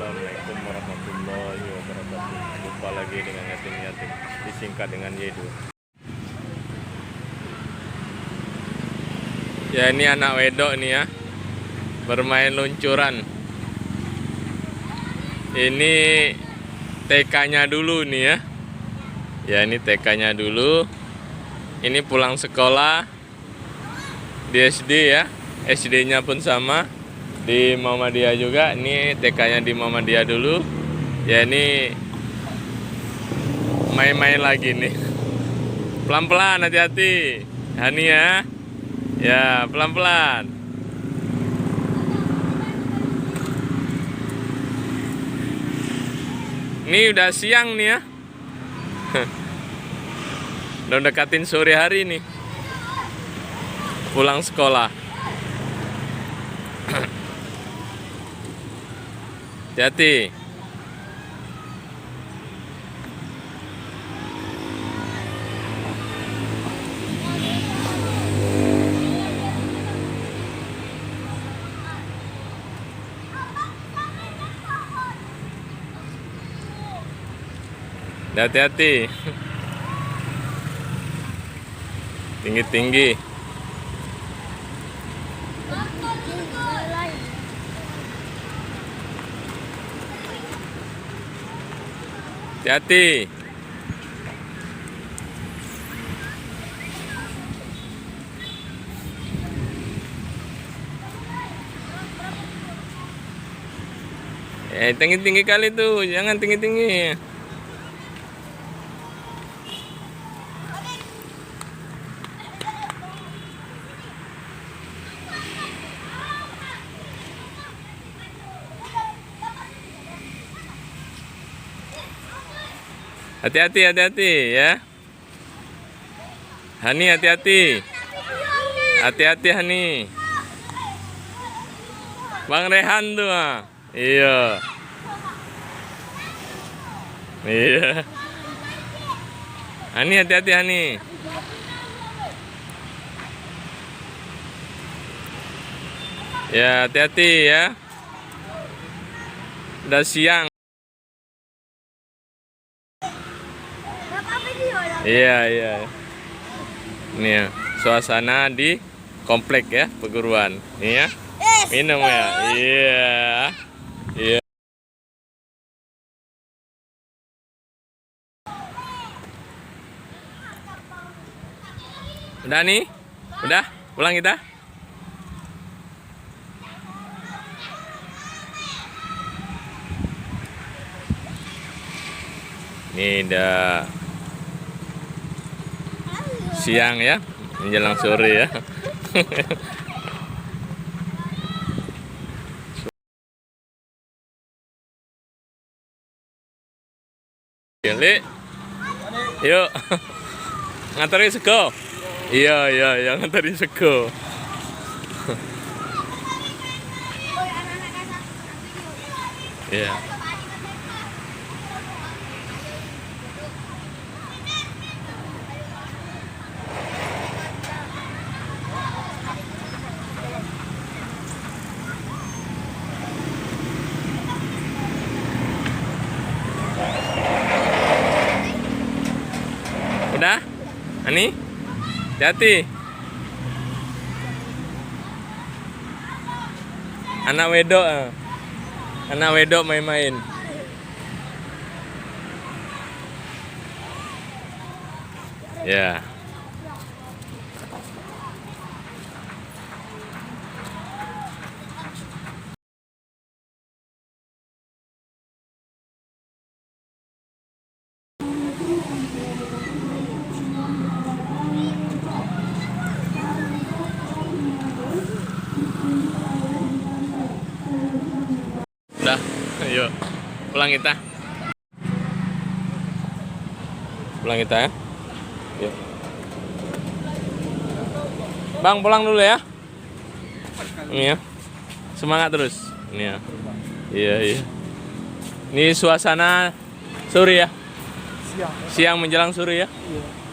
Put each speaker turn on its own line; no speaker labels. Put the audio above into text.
Assalamualaikum warahmatullahi wabarakatuh. Jumpa lagi dengan Yatim disingkat dengan Yedo. Ya, ini anak wedok nih ya, bermain luncuran. Ini TK-nya dulu nih ya. Ya, ini TK-nya dulu. Ini pulang sekolah di SD ya. SD-nya pun sama di Muhammadiyah juga. Ini TK-nya di Muhammadiyah dulu. Ya, ini main-main lagi nih. Pelan-pelan, hati-hati. Hani ya. Ya, pelan-pelan. Ini udah siang nih ya. Udah dekatin sore hari nih. Pulang sekolah. Hati-hati. Hati-hati. Tinggi-tinggi. Hati-hati. Tinggi-tinggi kali tuh, jangan tinggi-tinggi. Hati-hati, hati-hati ya. Hani, hati-hati. Hati-hati Hani. Bang Rehan tuh ah. Iya. Iya. Hani, hati-hati Hani. Ya, hati-hati ya. Udah siang. Iya, iya. Ini ya, suasana di komplek ya, perguruan. Ini ya. Minum ya. Iya. Iya. Udah nih? Udah? Pulang kita? Ini udah siang ya, menjelang sore ya. Li, yuk nganterin sego. Iya, iya, iya, nganterin sego. Iya. Udah? Ani? Hati-hati. Anak wedok. Anak wedok main-main. Ya. Udah, yuk pulang kita. Pulang kita ya. Yuk. Bang, pulang dulu ya. Ini ya. Semangat terus. Ini ya. Iya, iya. Ini suasana sore ya. Siang menjelang sore ya. Iya.